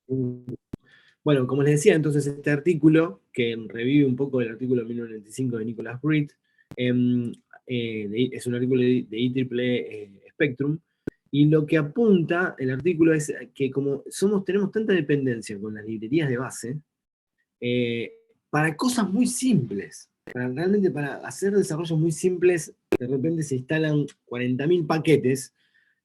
Bueno, como les decía, entonces este artículo, que revive un poco el artículo de 1995 de Nicholas Britt, es un artículo de IEEE Spectrum, y lo que apunta el artículo es que como tenemos tanta dependencia con las librerías de base, eh, para cosas muy simples, realmente para hacer desarrollos muy simples, de repente se instalan 40.000 paquetes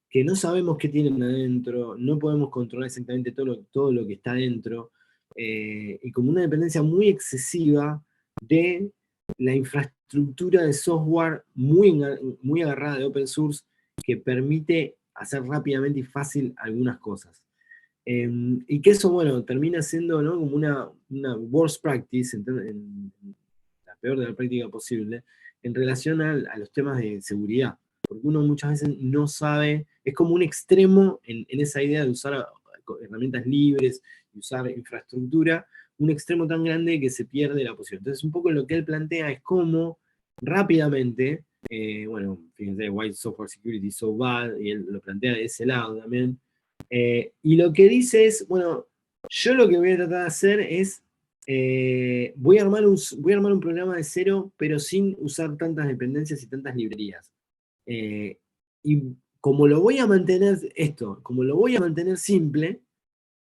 que no sabemos qué tienen adentro, no podemos controlar exactamente todo lo que está adentro, y como una dependencia muy excesiva de la infraestructura de software muy agarrada de open source que permite hacer rápidamente y fácil algunas cosas. Y que eso, bueno, termina siendo, ¿no?, como una worst practice, en la peor de la práctica posible, en relación a los temas de seguridad. Porque uno muchas veces no sabe, es como un extremo en esa idea de usar herramientas libres y usar infraestructura, un extremo tan grande que se pierde la posibilidad. Entonces, un poco lo que él plantea es cómo rápidamente, bueno, fíjense, Why Software Security is so bad, y él lo plantea de ese lado también, y lo que dice es, bueno, yo lo que voy a tratar de hacer es, voy a armar un programa de cero, pero sin usar tantas dependencias y tantas librerías. Eh, y como lo voy a mantener, como lo voy a mantener simple,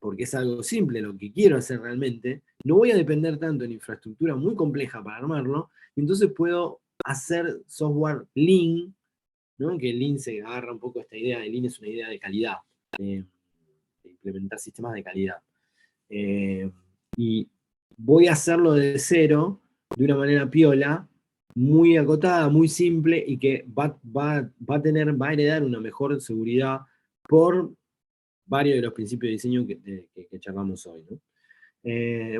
porque es algo simple lo que quiero hacer realmente, no voy a depender tanto en infraestructura muy compleja para armarlo, y entonces puedo hacer software lean, ¿no? Que lean se agarra un poco esta idea de lean, es una idea de calidad, de, de implementar sistemas de calidad. Eh, y voy a hacerlo de cero, de una manera piola, muy acotada, muy simple, y que va a heredar una mejor seguridad por varios de los principios de diseño que charlamos hoy, ¿no?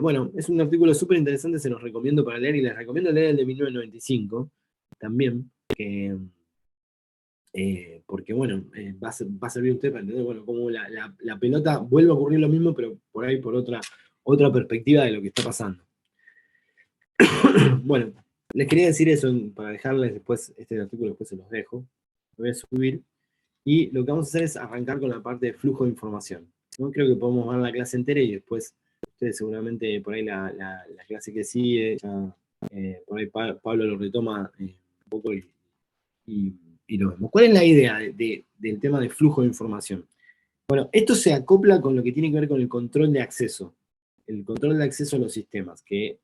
Bueno, es un artículo súper interesante, se los recomiendo para leer, y les recomiendo leer el de 1995 también, porque bueno, va a servir a usted para entender, bueno, cómo la pelota vuelve a ocurrir lo mismo, pero por ahí por otra perspectiva de lo que está pasando. Bueno, les quería decir eso para dejarles después, este artículo después se los dejo, lo voy a subir, y lo que vamos a hacer es arrancar con la parte de flujo de información, ¿no? Creo que podemos ver la clase entera y después ustedes seguramente por ahí la clase que sigue, ya, por ahí Pablo lo retoma un poco y, y lo vemos. ¿Cuál es la idea del tema de flujo de información? Bueno, esto se acopla con lo que tiene que ver con el control de acceso. El control de acceso a los sistemas, que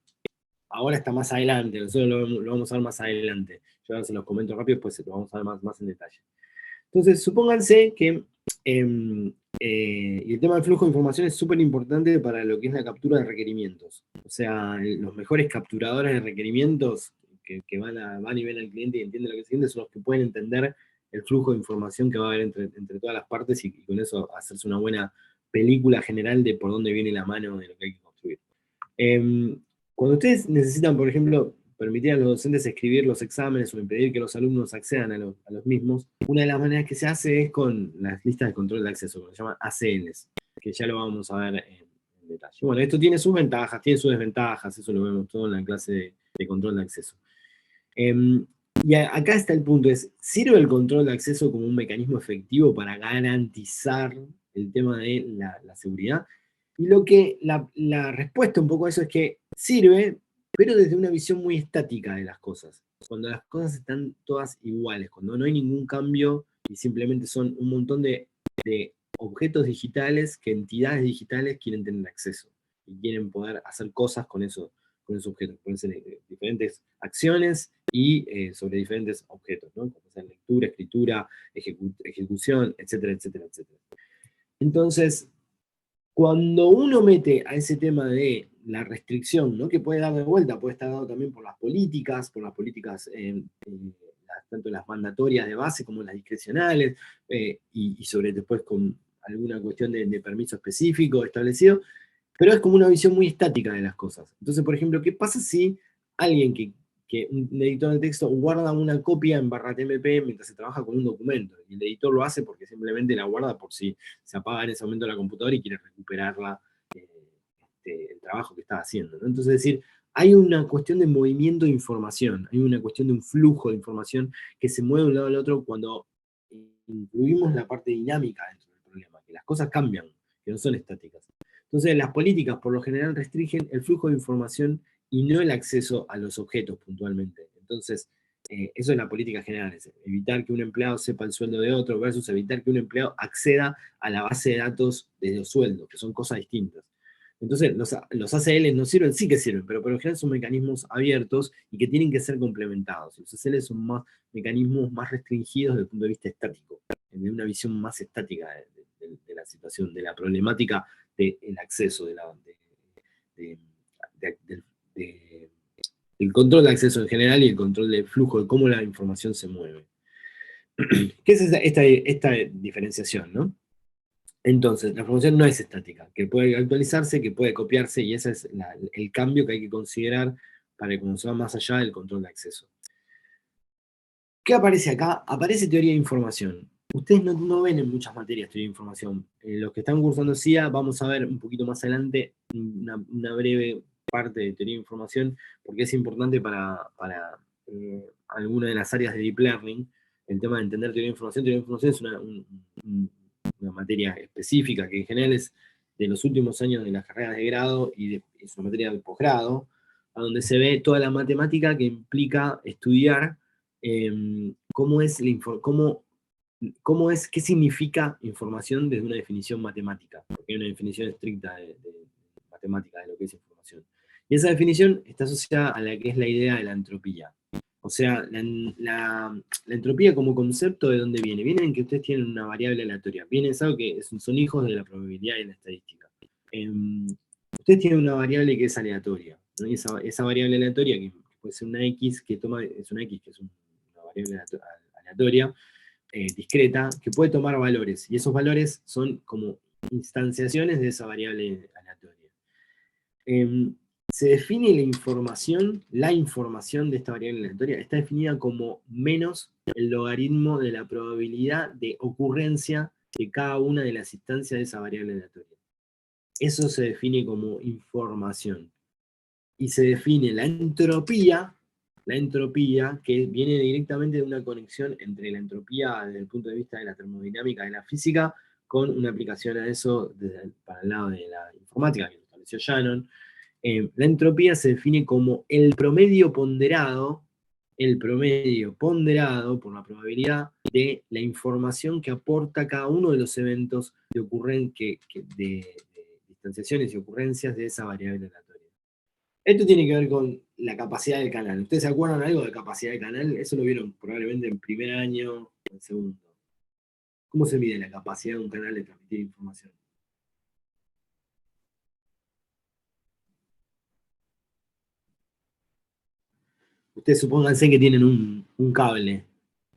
ahora está más adelante, nosotros lo vamos a ver más adelante. Yo ahora se los comento rápido, después lo vamos a ver más en detalle. Entonces, supónganse que y el tema del flujo de información es súper importante para lo que es la captura de requerimientos. O sea, los mejores capturadores de requerimientos que van a nivel al cliente y entienden lo que se siente son los que pueden entender el flujo de información que va a haber entre todas las partes, y con eso hacerse una buena película general de por dónde viene la mano de lo que hay que construir. Cuando ustedes necesitan, por ejemplo, permitir a los docentes escribir los exámenes o impedir que los alumnos accedan a los mismos, una de las maneras que se hace es con las listas de control de acceso, que se llaman ACLs, que ya lo vamos a ver en detalle. Bueno, esto tiene sus ventajas, tiene sus desventajas, eso lo vemos todo en la clase de control de acceso. Y acá está el punto, ¿sirve el control de acceso como un mecanismo efectivo para garantizar el tema de la seguridad? Y la respuesta un poco a eso es que sirve, pero desde una visión muy estática de las cosas. Cuando las cosas están todas iguales, cuando no hay ningún cambio y simplemente son un montón de objetos digitales que entidades digitales quieren tener acceso y quieren poder hacer cosas con esos objetos. Pueden ser diferentes acciones y sobre diferentes objetos, ¿no? Como sea lectura, escritura, ejecución, etcétera, etcétera, etcétera. Entonces, cuando uno mete a ese tema de la restricción, ¿no?, que puede dar de vuelta, puede estar dado también por las políticas, tanto las mandatorias de base como las discrecionales, y sobre después con alguna cuestión de permiso específico establecido, pero es como una visión muy estática de las cosas. Entonces, por ejemplo, ¿qué pasa si alguien un editor de texto guarda una copia en /tmp mientras se trabaja con un documento? Y el editor lo hace porque simplemente la guarda por si se apaga en ese momento la computadora y quiere recuperarla, el trabajo que está haciendo, ¿no? Entonces, es decir, hay una cuestión de movimiento de información, hay una cuestión de un flujo de información que se mueve de un lado al otro cuando incluimos la parte dinámica dentro del problema, que las cosas cambian, que no son estáticas. Entonces, las políticas por lo general restringen el flujo de información y no el acceso a los objetos puntualmente. Entonces, eso es la política general, es evitar que un empleado sepa el sueldo de otro versus evitar que un empleado acceda a la base de datos de los sueldos, que son cosas distintas. Entonces, los ACL no sirven, sí que sirven, pero por lo general son mecanismos abiertos y que tienen que ser complementados. Los ACL son más mecanismos más restringidos desde el punto de vista estático, de una visión más estática de la situación, de la problemática del acceso, de, de, el control de acceso en general y el control del flujo, de cómo la información se mueve. ¿Qué es esta diferenciación, no? Entonces, la información no es estática, que puede actualizarse, que puede copiarse, y ese es el cambio que hay que considerar para que se va más allá del control de acceso. ¿Qué aparece acá? Aparece teoría de información. Ustedes no ven en muchas materias teoría de información. Los que están cursando CIA, vamos a ver un poquito más adelante una breve parte de teoría de información, porque es importante para alguna de las áreas de Deep Learning, el tema de entender teoría de información. Teoría de información es una materia específica que en general es de los últimos años de las carreras de grado y es una materia de posgrado, a donde se ve toda la matemática que implica estudiar cómo es qué significa información desde una definición matemática, porque hay una definición estricta de matemática de lo que es información. Y esa definición está asociada a la que es la idea de la entropía. O sea, la entropía como concepto, ¿de dónde viene? Viene en que ustedes tienen una variable aleatoria. Viene, es algo que son hijos de la probabilidad y la estadística. Ustedes tienen una variable que es aleatoria, ¿no? Y esa variable aleatoria, que puede ser una X, es una X, que es una variable aleatoria, discreta, que puede tomar valores. Y esos valores son como instanciaciones de esa variable aleatoria. Se define la información de esta variable aleatoria, está definida como menos el logaritmo de la probabilidad de ocurrencia de cada una de las instancias de esa variable aleatoria. Eso se define como información. Y se define la entropía, que viene directamente de una conexión entre la entropía desde el punto de vista de la termodinámica de la física, con una aplicación a eso para el lado de la informática, que lo estableció Shannon. La entropía se define como el promedio ponderado por la probabilidad de la información que aporta cada uno de los eventos de distanciaciones y ocurrencias de esa variable aleatoria. Esto tiene que ver con la capacidad del canal. ¿Ustedes se acuerdan algo de capacidad del canal? Eso lo vieron probablemente en primer año o en segundo. ¿Cómo se mide la capacidad de un canal de transmitir información? Ustedes supónganse que tienen un cable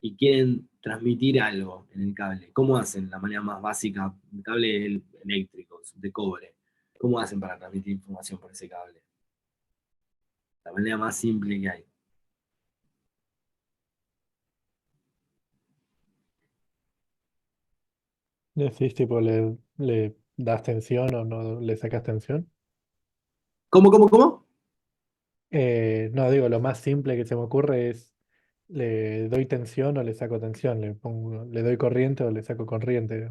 y quieren transmitir algo en el cable. ¿Cómo hacen? La manera más básica, un cable eléctrico, de cobre. ¿Cómo hacen para transmitir información por ese cable? La manera más simple que hay. Decís, tipo, le das tensión o no le sacas tensión. ¿Cómo? No, digo, lo más simple que se me ocurre es, le doy tensión o le saco tensión, le doy corriente o le saco corriente.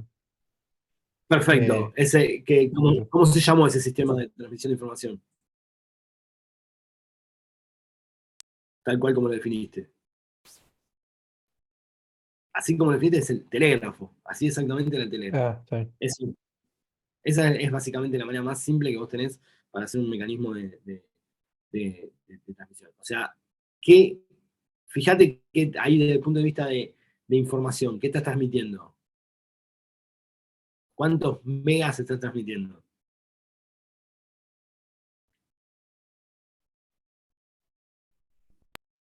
Perfecto. Eh, ¿Cómo, eso. cómo se llamó ese sistema de transmisión de información? Tal cual como lo definiste. Así como lo definiste es el telégrafo. Así exactamente era el telégrafo. Ah, sí. Es, esa es básicamente la manera más simple que vos tenés para hacer un mecanismo de transmisión. O sea, fíjate que ahí desde el punto de vista de información, ¿qué estás transmitiendo? ¿Cuántos megas estás transmitiendo?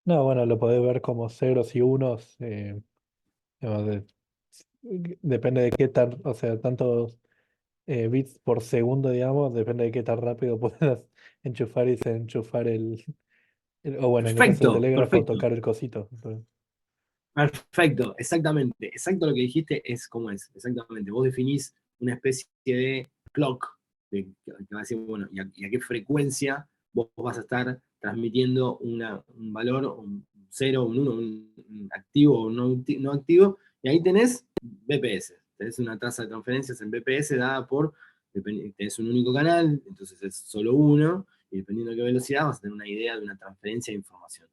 No, bueno, lo podés ver como ceros y unos. Digamos, depende de qué tan, o sea, tantos bits por segundo, digamos, depende de qué tan rápido puedas enchufar y desenchufar o bueno, en el caso del Perfecto, telégrafo, perfecto. tocar el cosito. Entonces, Perfecto, exactamente. Exacto lo que dijiste es como es. Exactamente. Vos definís una especie de clock que va a decir, bueno, y a qué frecuencia vos vas a estar transmitiendo un valor, un 0, un 1, un activo o no activo, y ahí tenés BPS. Tenés una tasa de transferencias en BPS dada por tenés un único canal, entonces es solo uno, y dependiendo de qué velocidad vas a tener una idea de una transferencia de información.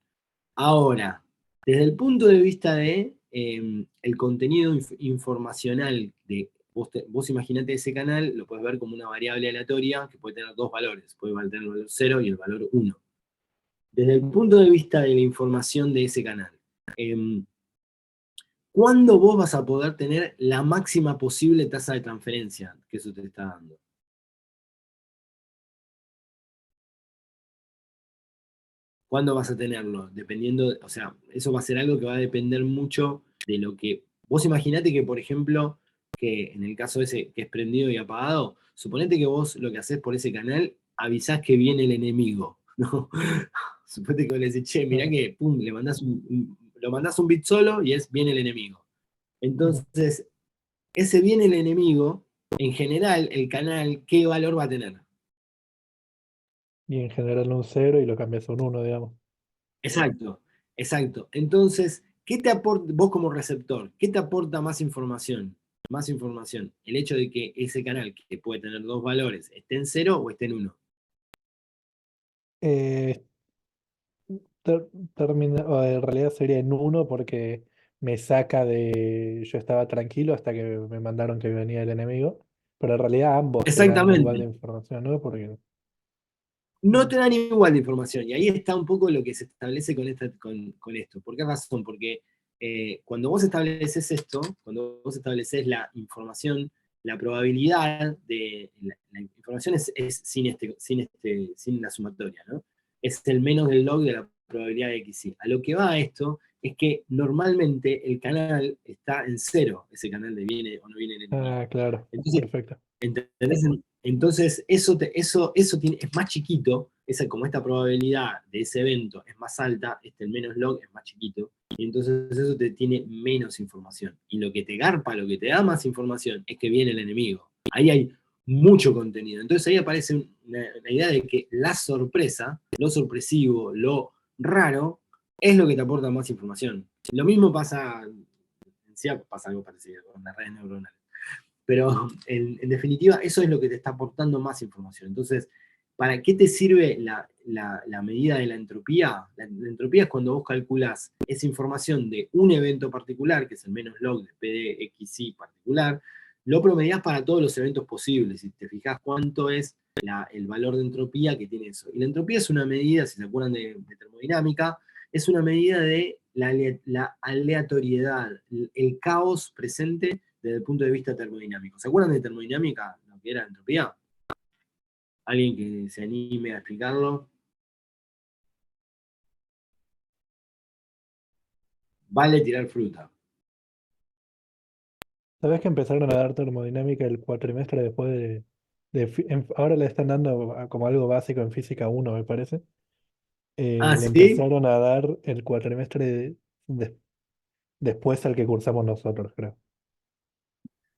Ahora, desde el punto de vista de el contenido informacional de vos imaginate ese canal, lo puedes ver como una variable aleatoria que puede tener dos valores, puede tener el valor 0 y el valor 1. Desde el punto de vista de la información de ese canal, ¿cuándo vos vas a poder tener la máxima posible tasa de transferencia que eso te está dando? ¿Cuándo vas a tenerlo? Dependiendo, o sea, eso va a ser algo que va a depender mucho de lo que... Vos imaginate que, por ejemplo, que en el caso ese que es prendido y apagado, suponete que vos lo que haces por ese canal, avisás que viene el enemigo, ¿no? Suponete que vos le decís, che, mirá Claro. que, pum, le mandás lo mandás un bit solo y es viene el enemigo. Mm. Entonces, ese viene el enemigo, en general, el canal, ¿qué valor va a tener? Y en general un 0 y lo cambias a un 1, digamos. Exacto, exacto. Entonces, ¿qué te aporta, vos como receptor, qué te aporta más información? Más información. El hecho de que ese canal, que puede tener dos valores, esté en 0 o esté en 1. Eh, o en realidad sería en 1 porque me saca de... Yo estaba tranquilo hasta que me mandaron que venía el enemigo, pero en realidad ambos te dan igual de Exactamente. información, ¿no? Porque... No te dan igual de información. Y ahí está un poco lo que se establece con esto. ¿Por qué razón? Porque cuando vos estableces esto, cuando vos estableces la información, la probabilidad de. La información es sin la sumatoria, ¿no? Es el menos del log de la probabilidad de XY. A lo que va esto es que normalmente el canal está en 0, ese canal de viene o no viene el enemigo. Ah, claro, Entonces, perfecto. ¿entendés? Entonces, eso es más chiquito, como esta probabilidad de ese evento es más alta, el menos log es más chiquito, y entonces eso te tiene menos información. Y lo que te garpa, lo que te da más información, es que viene el enemigo. Ahí hay mucho contenido. Entonces ahí aparece la idea de que la sorpresa, lo sorpresivo, lo raro, es lo que te aporta más información. Lo mismo pasa, en sí pasa algo parecido con las redes neuronales. Pero en definitiva, eso es lo que te está aportando más información. Entonces, ¿para qué te sirve la medida de la entropía? La entropía es cuando vos calculás esa información de un evento particular, que es el menos log de PDXY particular, lo promediás para todos los eventos posibles y te fijás cuánto es el valor de entropía que tiene eso. Y la entropía es una medida, si se acuerdan de termodinámica, es una medida de la aleatoriedad, el caos presente desde el punto de vista termodinámico. ¿Se acuerdan de termodinámica, lo que era entropía? ¿Alguien que se anime a explicarlo? Vale tirar fruta. ¿Sabés que empezaron a dar termodinámica el cuatrimestre después ahora le están dando como algo básico en física 1, me parece? Ah, Le ¿sí? empezaron a dar el cuatrimestre después al que cursamos nosotros, creo.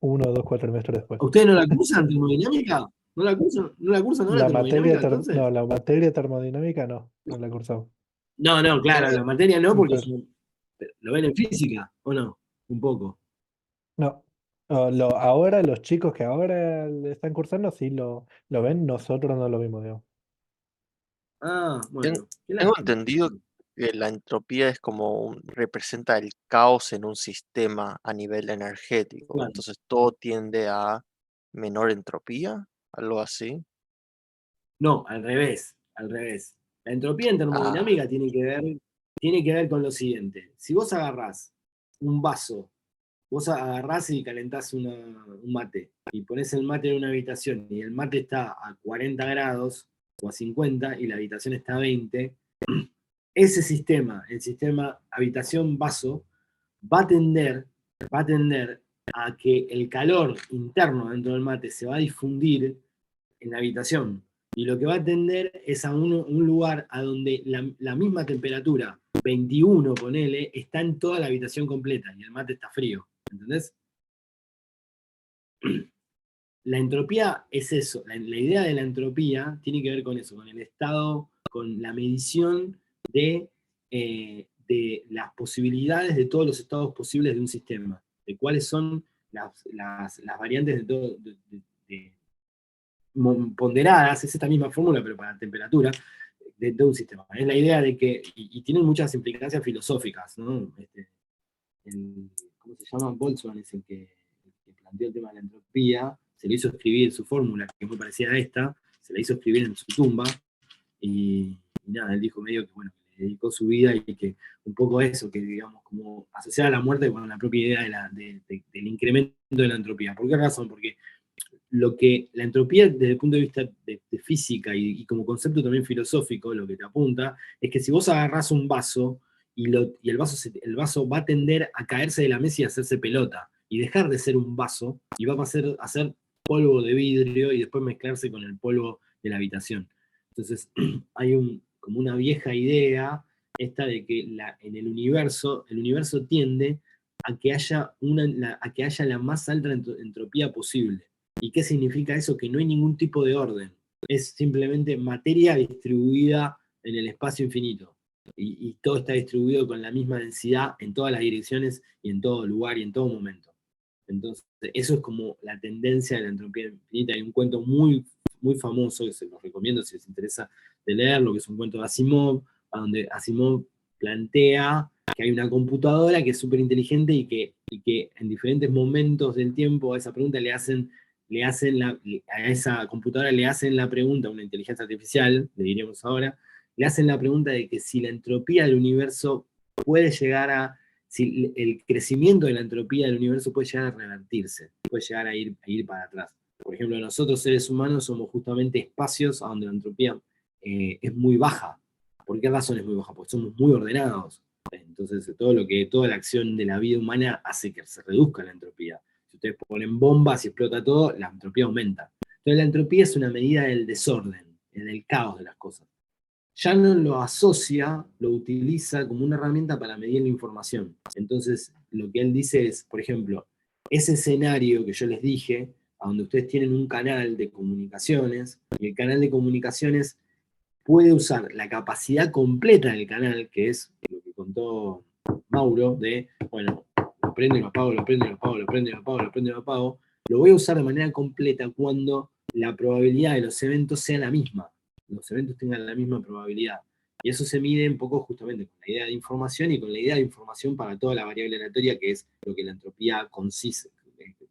1 o 2 cuatrimestres después. ¿Ustedes no la cursan termodinámica? ¿No la cursan? ¿No la cursan ahora termodinámica No, entonces? la materia termodinámica no la cursamos. No, no, claro, la materia no, porque Pero, lo ven en física, ¿o no? Un poco. no. Ahora los chicos que ahora le están cursando sí lo ven, nosotros no lo vimos, digamos. Ah, Ten- bueno, qué Tengo lástima. entendido que la entropía es como representa el caos en un sistema a nivel energético. Claro. Entonces todo tiende a menor entropía, algo así. No, al revés, al revés. La entropía en Ah, termodinámica tiene que ver con lo siguiente. Si vos agarrás un vaso, vos agarrás y calentás un mate, y ponés el mate en una habitación, y el mate está a 40 grados o a 50, y la habitación está a 20, ese sistema, el sistema habitación-vaso, va a tender, va a tender a que el calor interno dentro del mate se va a difundir en la habitación. Y lo que va a tender es a un lugar a donde la misma temperatura, 21, ponele, está en toda la habitación completa y el mate está frío. ¿Entendés? La entropía es eso. La idea de la entropía tiene que ver con eso, con el estado, con la medición de las posibilidades de todos los estados posibles de un sistema, de cuáles son las variantes de todo, ponderadas, es esta misma fórmula, pero para temperatura, de un sistema. Es la idea de que, y tienen muchas implicancias filosóficas, ¿no? ¿Cómo se llama? Boltzmann es el que planteó el tema de la entropía, se le hizo escribir su fórmula, que es muy parecida a esta, se la hizo escribir en su tumba, y nada, él dijo medio que, bueno, le dedicó su vida y que un poco eso, que digamos, como asociar a la muerte con la propia idea del incremento de la entropía. ¿Por qué razón? Porque lo que la entropía desde el punto de vista de física y como concepto también filosófico, lo que te apunta, es que si vos agarrás un vaso y el vaso va a tender a caerse de la mesa y a hacerse pelota, y dejar de ser un vaso, y va a ser polvo de vidrio y después mezclarse con el polvo de la habitación. Entonces, hay como una vieja idea esta de que en el universo tiende a que haya la más alta entropía posible. ¿Y qué significa eso? Que no hay ningún tipo de orden. Es simplemente materia distribuida en el espacio infinito. Y todo está distribuido con la misma densidad en todas las direcciones y en todo lugar y en todo momento. Entonces, eso es como la tendencia de la entropía infinita. Hay un cuento muy, muy famoso que se los recomiendo si les interesa de leerlo, que es un cuento de Asimov, donde Asimov plantea que hay una computadora que es súper inteligente y que en diferentes momentos del tiempo a esa pregunta a esa computadora le hacen la pregunta, una inteligencia artificial, le diríamos ahora, le hacen la pregunta de que si la entropía del universo puede llegar a, si el crecimiento de la entropía del universo puede llegar a revertirse, puede llegar a ir para atrás. Por ejemplo, nosotros seres humanos somos justamente espacios donde la entropía es muy baja. ¿Por qué razón es muy baja? Porque somos muy ordenados. Entonces, toda la acción de la vida humana hace que se reduzca la entropía. Si ustedes ponen bombas y explota todo, la entropía aumenta. Entonces, la entropía es una medida del desorden, del caos de las cosas. Ya no lo asocia, lo utiliza como una herramienta para medir la información. Entonces, lo que él dice es, por ejemplo, ese escenario que yo les dije, a donde ustedes tienen un canal de comunicaciones, y el canal de comunicaciones puede usar la capacidad completa del canal, que es lo que contó Mauro, de, bueno, lo prendo y lo apago, lo prendo y lo apago, lo prendo y lo apago, lo prendo y lo apago, lo voy a usar de manera completa cuando la probabilidad de los eventos sea la misma, los eventos tengan la misma probabilidad. Y eso se mide un poco justamente con la idea de información y con la idea de información para toda la variable aleatoria, que es lo que la entropía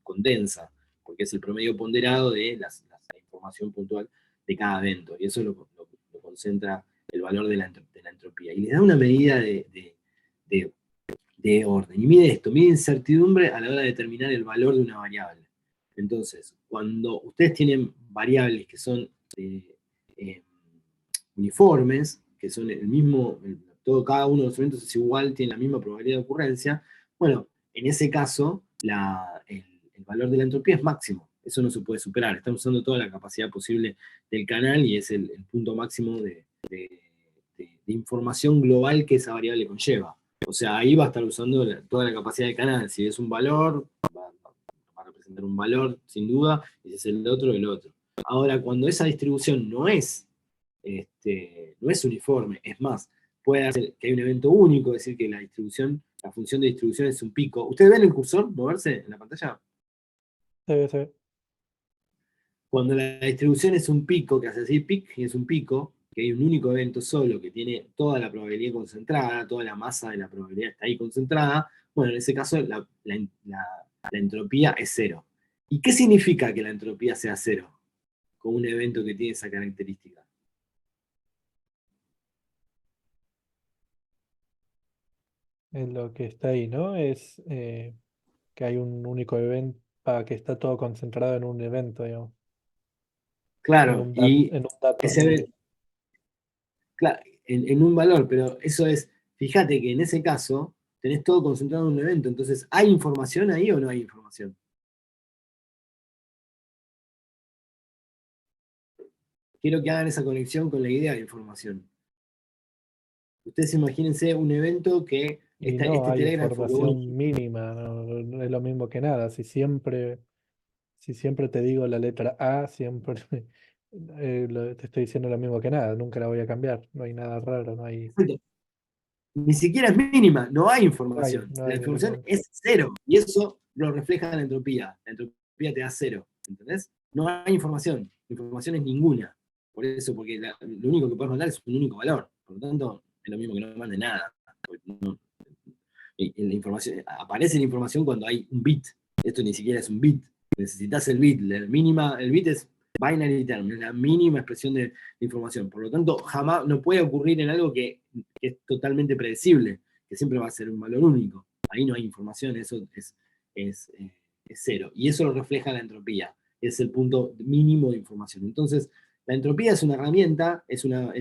condensa, porque es el promedio ponderado de la información puntual de cada evento. Y eso es lo concentra el valor de la entropía. Y le da una medida de orden. Y mide esto, mide incertidumbre a la hora de determinar el valor de una variable. Entonces, cuando ustedes tienen variables que son uniformes, que son el mismo, cada uno de los eventos es igual, tiene la misma probabilidad de ocurrencia, bueno, en ese caso, el valor de la entropía es máximo. Eso no se puede superar. Está usando toda la capacidad posible del canal y es el punto máximo de información global que esa variable conlleva. O sea, ahí va a estar usando toda la capacidad del canal. Si es un valor, va a representar un valor, sin duda, y si es el otro, el otro. Ahora, cuando esa distribución no es uniforme, es más, puede hacer que hay un evento único, es decir, que la función de distribución es un pico. ¿Ustedes ven el cursor moverse en la pantalla? Sí. Cuando la distribución es un pico, que hace así pic, y es un pico, que hay un único evento solo que tiene toda la probabilidad concentrada, toda la masa de la probabilidad está ahí concentrada, bueno, en ese caso la entropía es cero. ¿Y qué significa que la entropía sea cero con un evento que tiene esa característica? Es lo que está ahí, ¿no? Es que hay un único evento, que está todo concentrado en un evento, digamos. Claro, y En un dato. claro, en un valor, pero eso es, fíjate que en ese caso tenés todo concentrado en un evento, entonces, ¿hay información ahí o no hay información? Quiero que hagan esa conexión con la idea de información. Ustedes imagínense un evento que Y no este hay telégrafo que vos información mínima, no es lo mismo que nada. Si siempre te digo la letra A, siempre te estoy diciendo lo mismo que nada, nunca la voy a cambiar. No hay nada raro, no hay. ni siquiera es mínima, no hay No hay, información. no La hay información ninguna. es cero, y eso lo refleja la entropía. La entropía te da cero, ¿entendés? No hay información. información es ninguna. Por eso, porque lo único que puedes mandar es un único valor. Por lo tanto, es lo mismo que no mande nada. La información, aparece la información cuando hay un bit. Esto ni siquiera es un bit. Necesitas el bit. El bit es binary term, es la mínima expresión de información. Por lo tanto, jamás no puede ocurrir en algo que es totalmente predecible, que siempre va a ser un valor único. Ahí no hay información, eso es cero. Y eso lo refleja la entropía. Es el punto mínimo de información. Entonces, la entropía es una herramienta, es una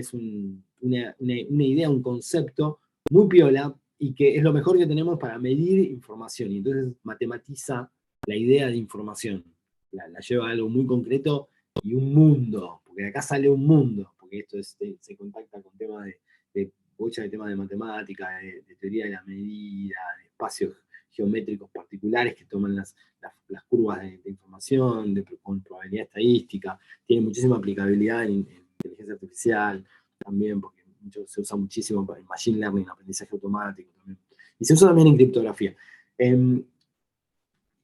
idea, un concepto muy piola, y que es lo mejor que tenemos para medir información. Y entonces matematiza la idea de información. La lleva a algo muy concreto y un mundo, porque de acá sale un mundo, porque esto se contacta con temas de temas de matemática, de teoría de la medida, de espacios geométricos particulares que toman las curvas de información, con probabilidad estadística. Tiene muchísima aplicabilidad en inteligencia artificial también, porque se usa muchísimo en machine learning, aprendizaje automático también. Y se usa también en criptografía.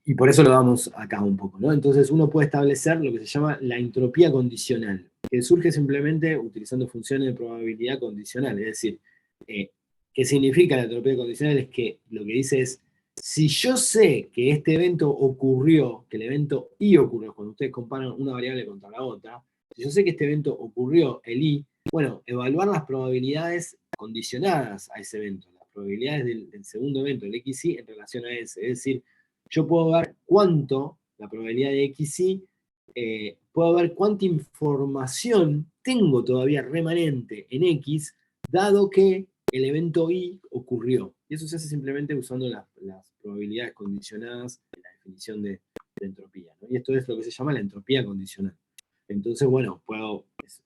Y por eso lo damos acá un poco, ¿no? Entonces uno puede establecer lo que se llama la entropía condicional, que surge simplemente utilizando funciones de probabilidad condicional. Es decir, ¿qué significa la entropía condicional? Es que lo que dice es, si yo sé que este evento ocurrió, que el evento I ocurrió, cuando ustedes comparan una variable contra la otra, si yo sé que este evento ocurrió, el I, bueno, evaluar las probabilidades condicionadas a ese evento, las probabilidades del segundo evento, el XI, en relación a ese. Es decir, yo puedo ver cuánto, la probabilidad de XI, puedo ver cuánta información tengo todavía remanente en X, dado que el evento Y ocurrió. Y eso se hace simplemente usando las probabilidades condicionadas en la definición de entropía, ¿no? Y esto es lo que se llama la entropía condicional. Entonces, bueno,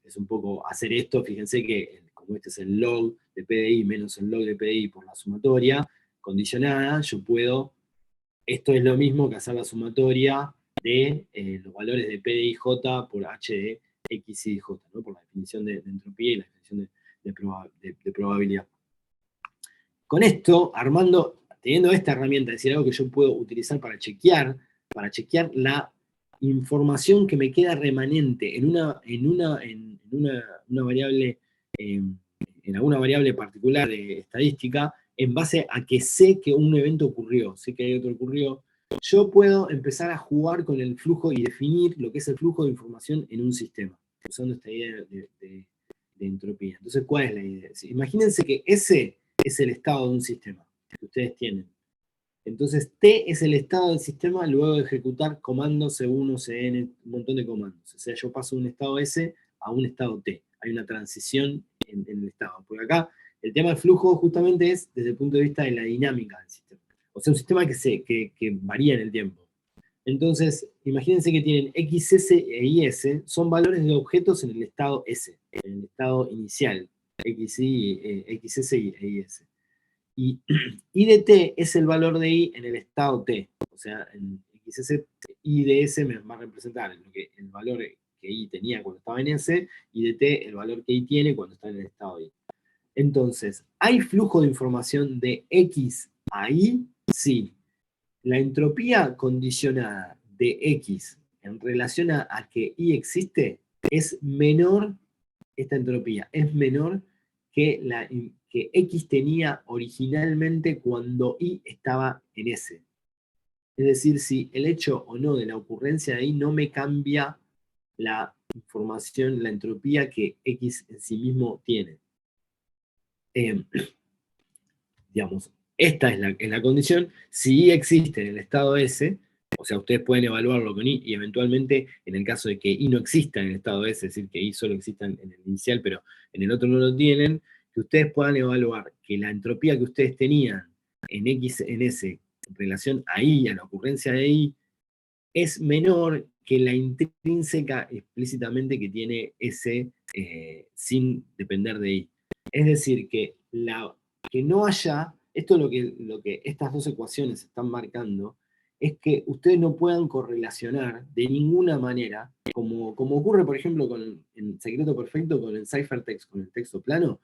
es un poco hacer esto. Fíjense que como este es el log de PDI menos el log de PDI por la sumatoria condicionada, yo puedo, esto es lo mismo que hacer la sumatoria de los valores de P de IJ por H de X y J, ¿no? Por la definición de entropía y la definición de probabilidad. Con esto, teniendo esta herramienta, es decir, algo que yo puedo utilizar para chequear la información que me queda remanente en una variable, en alguna variable particular de estadística, en base a que sé que un evento ocurrió, sé que hay otro ocurrió, yo puedo empezar a jugar con el flujo y definir lo que es el flujo de información en un sistema, usando esta idea de entropía. Entonces, ¿cuál es la idea? Imagínense que ese es el estado de un sistema que ustedes tienen. Entonces, T es el estado del sistema luego de ejecutar comandos C1, CN, un montón de comandos. O sea, yo paso de un estado S a un estado T. Hay una transición en el estado. Por acá, el tema del flujo justamente es desde el punto de vista de la dinámica del sistema. O sea, un sistema que varía en el tiempo. Entonces, imagínense que tienen XS e IS, son valores de objetos en el estado S, en el estado inicial, XS e IS. Y I de T es el valor de I en el estado T. O sea, en XS, I de S me va a representar el valor que I tenía cuando estaba en S, y de T el valor que I tiene cuando está en el estado I. Entonces, ¿hay flujo de información de X a Y? Sí. La entropía condicionada de X en relación a que Y existe es menor, esta entropía es menor que X tenía originalmente cuando Y estaba en S. Es decir, si el hecho o no de la ocurrencia de Y no me cambia la información, la entropía que X en sí mismo tiene. Digamos, esta es la condición. Si Y existe en el estado S, o sea, ustedes pueden evaluarlo con I, y eventualmente, en el caso de que I no exista en el estado S, es decir, que I solo exista en el inicial, pero en el otro no lo tienen, que ustedes puedan evaluar que la entropía que ustedes tenían en X, en S, en relación a I, a la ocurrencia de I, es menor que la intrínseca explícitamente que tiene S sin depender de I. Es decir, que no haya, esto lo que estas dos ecuaciones están marcando, es que ustedes no puedan correlacionar de ninguna manera, como ocurre, por ejemplo, en secreto perfecto, con el ciphertext, con el texto plano,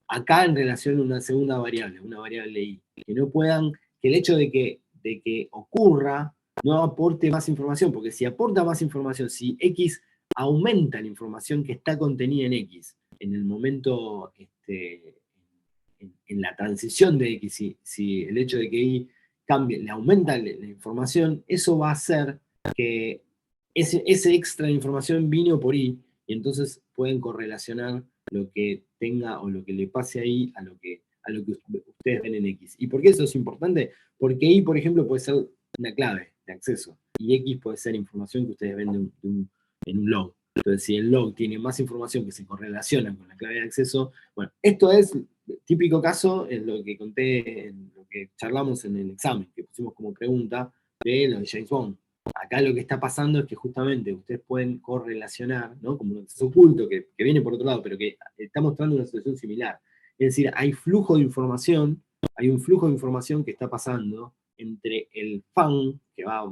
acá en relación a una segunda variable, una variable I, que no puedan, que el hecho de que ocurra no aporte más información, porque si aporta más información, si X aumenta la información que está contenida en X en el momento, en la transición de X, si el hecho de que Y cambie, le aumenta la información, eso va a hacer que ese extra de información vino por Y, y entonces pueden correlacionar lo que tenga o lo que le pase ahí a lo que ustedes ven en X. ¿Y por qué eso es importante? Porque Y, por ejemplo, puede ser una clave de acceso, y X puede ser información que ustedes ven en un log. Entonces, si el log tiene más información que se correlaciona con la clave de acceso, bueno, esto es típico caso en lo que conté, en lo que charlamos en el examen, que pusimos como pregunta de lo de James Bond. Acá lo que está pasando es que justamente ustedes pueden correlacionar, ¿no? Como un acceso oculto que viene por otro lado, pero que está mostrando una situación similar. Es decir, hay flujo de información, hay un flujo de información que está pasando entre el fan, que va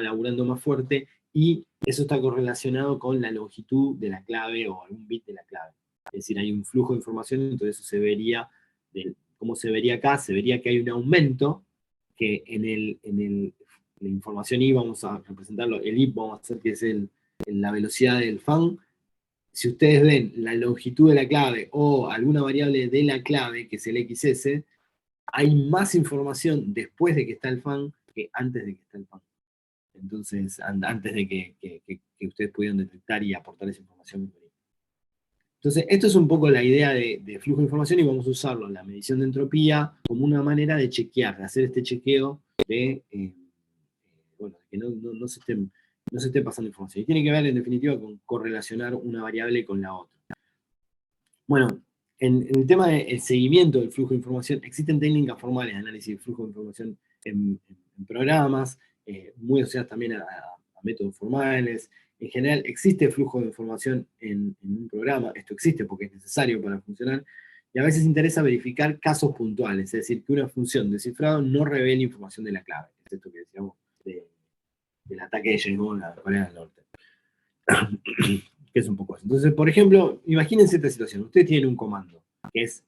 laburando más fuerte, y eso está correlacionado con la longitud de la clave o algún bit de la clave. Es decir, hay un flujo de información, entonces eso se vería, ¿cómo se vería acá? Se vería que hay un aumento, que en la información I vamos a representarlo, el I vamos a hacer que es la velocidad del fan. Si ustedes ven la longitud de la clave o alguna variable de la clave, que es el XS, hay más información después de que está el fan que antes de que está el fan. Entonces, antes de que ustedes pudieran detectar y aportar esa información. Entonces, esto es un poco la idea de flujo de información, y vamos a usarlo en la medición de entropía como una manera de chequear, de hacer este chequeo de, bueno, que no se esté pasando información. Y tiene que ver, en definitiva, con correlacionar una variable con la otra. Bueno, en el tema del seguimiento del flujo de información, existen técnicas formales de análisis de flujo de información en programas, muy asociadas también a métodos formales. En general, existe flujo de información en un programa. Esto existe porque es necesario para funcionar. Y a veces interesa verificar casos puntuales, es decir, que una función de cifrado no revele información de la clave. Es esto que decíamos del ataque de James Bond a Corea del Norte. Que es un poco eso. Entonces, por ejemplo, imagínense esta situación. Ustedes tienen un comando, que es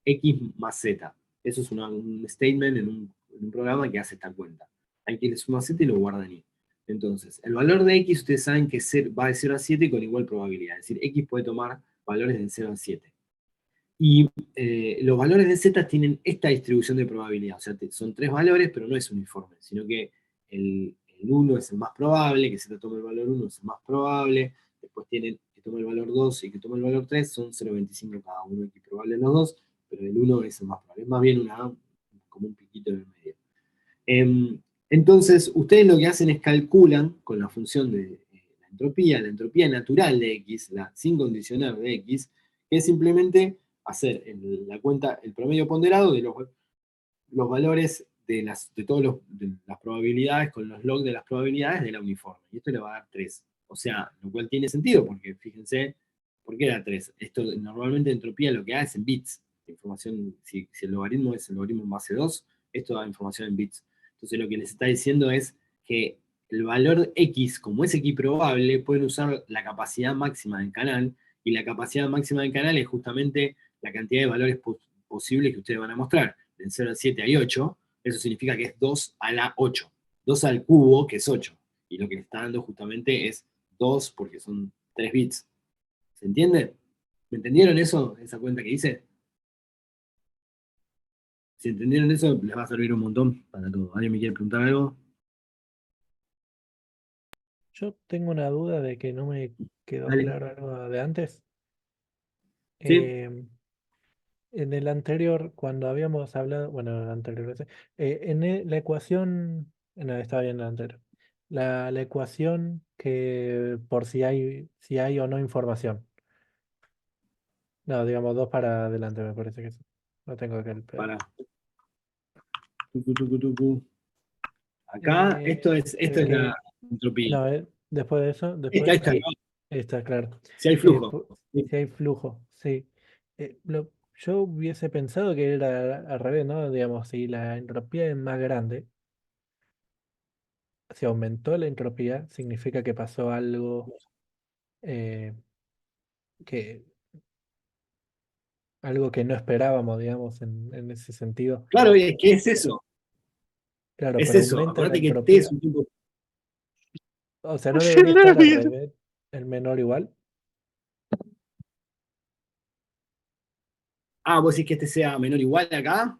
X más Z. Eso es un statement en un programa que hace esta cuenta. Hay que le suma Z y lo guardan ahí. Entonces, el valor de X, ustedes saben que va de 0 a 7 con igual probabilidad. Es decir, X puede tomar valores de 0 a 7. Y los valores de Z tienen esta distribución de probabilidad. O sea, son 3 valores, pero no es uniforme, sino que el 1 es el más probable, que Z tome el valor 1 es el más probable. Después tienen que toma el valor 2 y que toma el valor 3, son 0,25 cada uno, y que probable los dos, pero el 1 es el más probable. Es más bien como un piquito en el medio. Entonces, ustedes lo que hacen es calculan con la función de la entropía natural de X, sin condicionar de X, que es simplemente hacer la cuenta, el promedio ponderado de los valores de todas las probabilidades con los logs de las probabilidades de la uniforme. Y esto le va a dar 3. O sea, lo cual tiene sentido, porque fíjense, ¿por qué da 3? Esto normalmente entropía lo que da es en bits. Información, si el logaritmo es el logaritmo en base 2, esto da información en bits. Entonces lo que les está diciendo es que el valor X, como es equiprobable, pueden usar la capacidad máxima del canal, y la capacidad máxima del canal es justamente la cantidad de valores posibles que ustedes van a mostrar. De 0 a 7 hay 8, eso significa que es 2 a la 8. 2 al cubo, que es 8. Y lo que le está dando justamente es 2, porque son 3 bits. ¿Se entiende? ¿Me entendieron eso? Esa cuenta que hice. Si entendieron eso, les va a servir un montón para todo. ¿Alguien me quiere preguntar algo? Yo tengo una duda de que no me quedó Dale. claro algo de antes. ¿Sí? En el anterior, cuando habíamos hablado, bueno, en el anterior, la ecuación, no, estaba bien en el anterior. La ecuación que por si hay o no información. No, digamos, dos para adelante, me parece que es. No tengo acá el pedo. Para. Tucu. Acá, Eh, esto es la entropía. no, después de eso, Ahí después, está. está claro. Si hay flujo. Si hay flujo, sí. Yo hubiese pensado que era al revés, ¿no? Digamos, si la entropía es más grande, si aumentó la entropía, significa que pasó algo eh, que, algo que no esperábamos, digamos, en ese sentido. Claro, es que es eso. Claro, Es pero eso. aumenta la Acuérdate que T es entropía. un tipo. O sea, no debería estar al revés. el menor igual. Ah, vos decís que este sea menor o igual acá.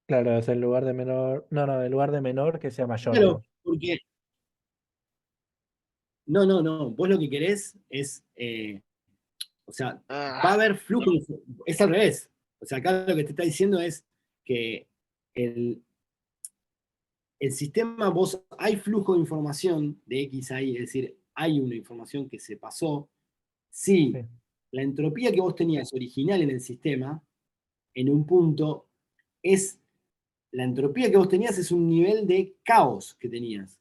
Claro, es el lugar de menor. No, el lugar de menor que sea mayor, Claro, digamos. porque no. Vos lo que querés es, o sea, va a Ah, haber flujo, es al revés. O sea, acá lo que te está diciendo es que el, el sistema, hay flujo de información de X ahí, es decir, hay una información que se pasó. Si Sí. la entropía que vos tenías original en el sistema, en un punto, es la entropía que vos tenías es un nivel de caos que tenías.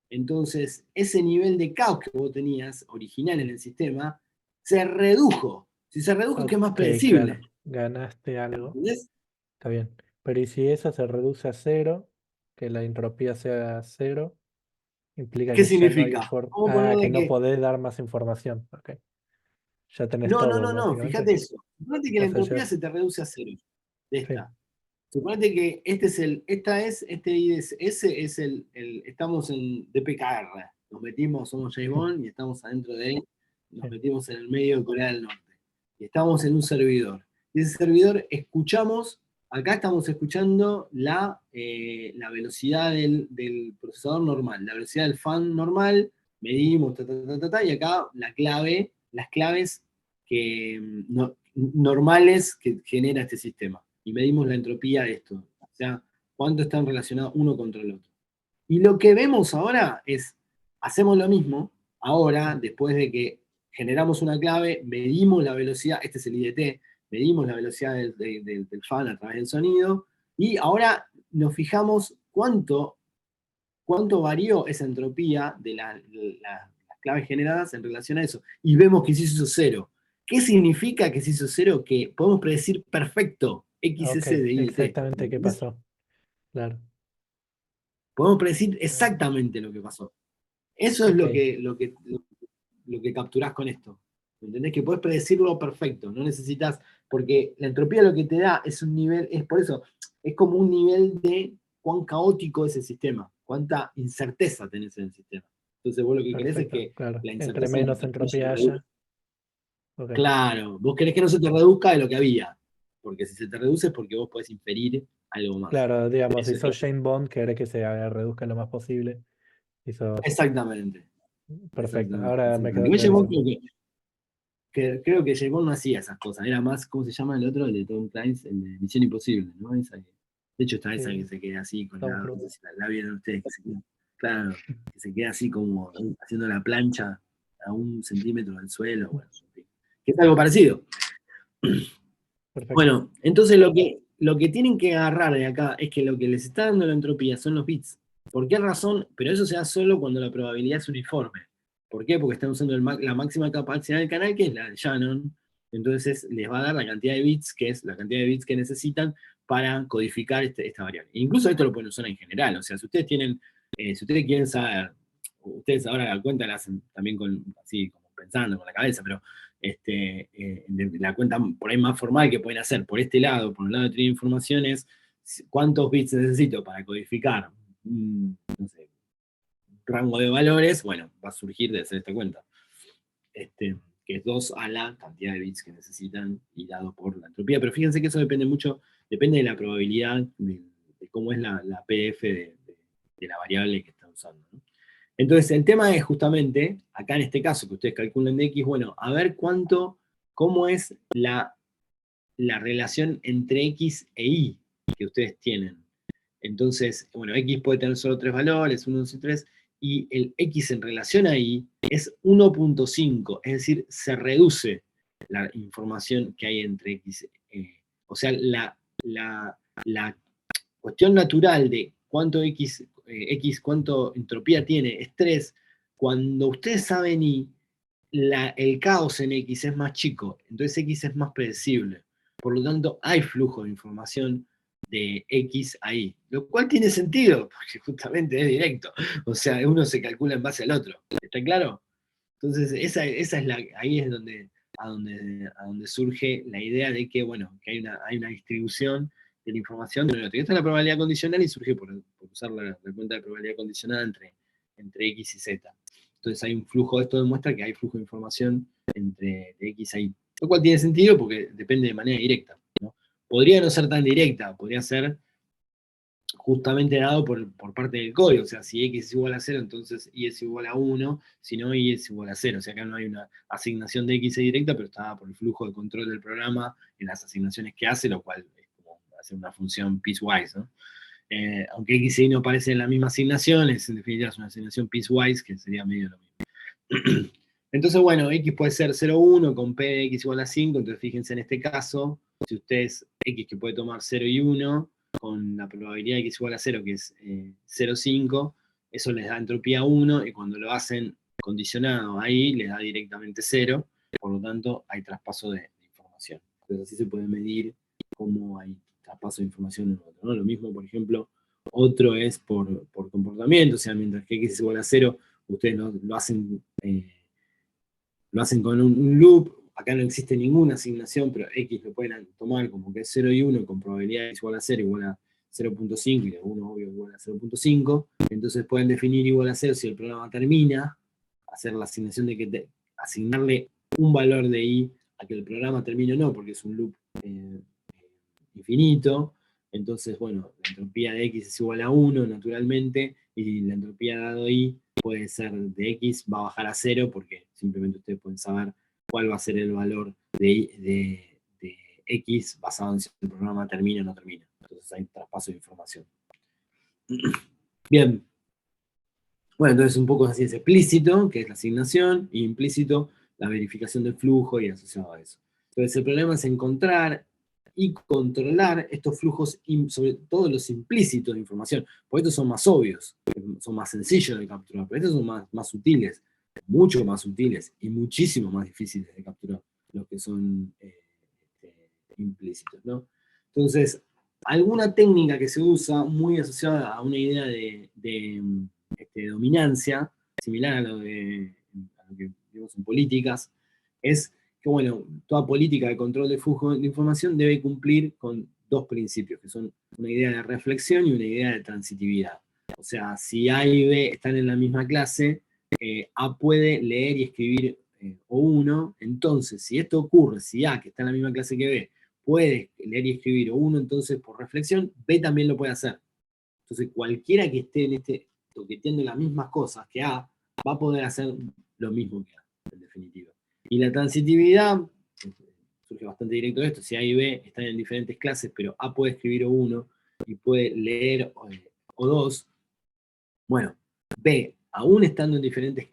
Entonces, ese nivel de caos que vos tenías original en el sistema se redujo. Si se redujo es que es más Ok, claro. predecible. Ganaste algo. ¿Entendés? Está bien. Pero ¿y si eso se reduce a cero? Que la entropía sea cero, implica ¿Qué que ya no hay significa? forma. Vamos a Ah, que ponerle no que podés dar más información. Ok. Ya tenés todo, no, básicamente. fíjate eso. Suponete que la O sea, entropía ya. se te reduce a cero. De Sí. esta. Suponete que este IDS es estamos en DPKR. Nos metimos, somos James Bond y estamos adentro de él, nos Sí. metimos en el medio de Corea del Norte. Y estamos en un servidor. Y ese servidor acá estamos escuchando la velocidad del procesador normal, la velocidad del fan normal, medimos, y acá las claves normales que genera este sistema. Y medimos la entropía de esto. O sea, cuánto están relacionados uno contra el otro. Y lo que vemos ahora es, hacemos lo mismo, ahora, después de que generamos una clave, medimos la velocidad, este es el IDT, medimos la velocidad del fan a través del sonido, y ahora nos fijamos cuánto varió esa entropía de las claves generadas en relación a eso. Y vemos que se hizo cero. ¿Qué significa que se hizo cero? Que podemos predecir perfecto Ok, XS de IDT. exactamente qué ¿Entendés? pasó. Claro. Podemos predecir Ah, exactamente lo que pasó. Eso es ok. lo que capturás con esto. ¿Entendés? Que podés predecirlo perfecto. No necesitas, porque la entropía lo que te da es un nivel, es por eso, es como un nivel de cuán caótico es el sistema, cuánta incerteza tenés en el sistema. Entonces vos lo que querés es Perfecto, que claro. la Entre incerteza menos no se entropía reduzca. haya. Ok. Claro, vos querés que no se te reduzca de lo que había, porque si se te reduce es porque vos podés inferir algo más. Claro, digamos, si Eso es sos Jane Bond, querés que se reduzca lo más posible. Y sos. exactamente, Perfecto. Ahora me quedó Igual James clarísimo. creo que James no hacía esas cosas, era más, ¿cómo se llama el otro? El de Tom Clancy, el de Misión Imposible, ¿no? De hecho está esa que Sí, se queda así con Tom no sé Cruise. si la vieron ustedes, claro, que se queda así como haciendo la plancha a 1 centímetro del suelo, bueno, en fin, que es algo parecido. Perfecto. Bueno, entonces lo que tienen que agarrar de acá es que lo que les está dando la entropía son los bits. ¿Por qué razón? Pero eso se da solo cuando la probabilidad es uniforme. ¿Por qué? Porque están usando la máxima capacidad del canal, que es la de Shannon. Entonces les va a dar la cantidad de bits, que es la cantidad de bits que necesitan para codificar esta variable. Incluso esto lo pueden usar en general. O sea, si ustedes quieren saber, ustedes ahora la cuenta la hacen también así como pensando con la cabeza, pero la cuenta por ahí más formal que pueden hacer por este lado, por el lado de tener informaciones, cuántos bits necesito para codificar no sé, un rango de valores, bueno, va a surgir de hacer esta cuenta. Que es 2 a la cantidad de bits que necesitan y dado por la entropía. Pero fíjense que eso depende mucho, depende de la probabilidad de cómo es la PF de la variable que están usando, ¿no? Entonces, el tema es justamente, acá en este caso que ustedes calculan de X, bueno, a ver cómo es la relación entre X e Y que ustedes tienen. Entonces, bueno, X puede tener solo 3 valores, 1, 2 y 3, y el X en relación a Y es 1.5, es decir, se reduce la información que hay entre X. O sea, la cuestión natural de cuánto cuánto entropía tiene es 3. Cuando ustedes saben Y, el caos en X es más chico, entonces X es más predecible. Por lo tanto, hay flujo de información de X a Y, lo cual tiene sentido, porque justamente es directo. O sea, uno se calcula en base al otro. ¿Está claro? Entonces, ahí es a donde surge la idea de que, bueno, que hay una distribución de la información de un otro. Y esta es la probabilidad condicional y surge por usar la cuenta de probabilidad condicionada entre X y Z. Entonces hay un flujo, esto demuestra que hay flujo de información entre X y Y. Lo cual tiene sentido porque depende de manera directa, ¿no? Podría no ser tan directa, podría ser justamente dado por parte del código. O sea, si X es igual a 0, entonces Y es igual a 1, si no, Y es igual a 0. O sea, acá no hay una asignación de X directa, pero está dada por el flujo de control del programa en las asignaciones que hace, lo cual es como hacer una función piecewise, ¿no? Aunque X y Y no aparecen en la misma asignación, en definitiva es una asignación piecewise, que sería medio lo mismo. Entonces, bueno, X puede ser 0, 1 con P de X igual a 5, entonces fíjense en este caso, si ustedes X que puede tomar 0 y 1, con la probabilidad de X igual a 0, que es 0,5, eso les da entropía 1, y cuando lo hacen condicionado ahí, les da directamente 0, por lo tanto hay traspaso de información. Entonces así se puede medir cómo hay traspaso de información en otro, ¿no? Lo mismo, por ejemplo, otro es por comportamiento, o sea, mientras que X es igual a 0, ustedes lo hacen con un loop. Acá no existe ninguna asignación, pero X lo pueden tomar como que es 0 y 1 con probabilidad de X igual a 0 igual a 0.5 y de 1 obvio igual a 0.5. Entonces pueden definir igual a 0 si el programa termina, hacer la asignación de que asignarle un valor de I a que el programa termine o no, porque es un loop infinito. Entonces, bueno, la entropía de X es igual a 1 naturalmente, y la entropía dado I puede ser de X, va a bajar a 0, porque simplemente ustedes pueden saber cuál va a ser el valor de X basado en si el programa termina o no termina. Entonces hay traspaso de información. Bien. Bueno, entonces un poco así es explícito, que es la asignación, y implícito, la verificación del flujo y asociado a eso. Entonces el problema es encontrar y controlar estos flujos, sobre todo los implícitos de información, porque estos son más obvios, son más sencillos de capturar, pero estos son más sutiles, mucho más sutiles y muchísimo más difíciles de capturar, los que son implícitos, ¿no? Entonces, alguna técnica que se usa muy asociada a una idea de dominancia, similar a lo que vimos en políticas, es que, bueno, toda política de control de flujo de información debe cumplir con dos principios, que son una idea de reflexión y una idea de transitividad. O sea, si A y B están en la misma clase, A puede leer y escribir O1, entonces, si esto ocurre, si A, que está en la misma clase que B, puede leer y escribir O1, entonces, por reflexión, B también lo puede hacer. Entonces, cualquiera que esté toqueteando las mismas cosas que A, va a poder hacer lo mismo que A, en definitiva. Y la transitividad, surge bastante directo de esto, si A y B están en diferentes clases, pero A puede escribir O1 y puede leer O2, bueno, B, aún estando en diferentes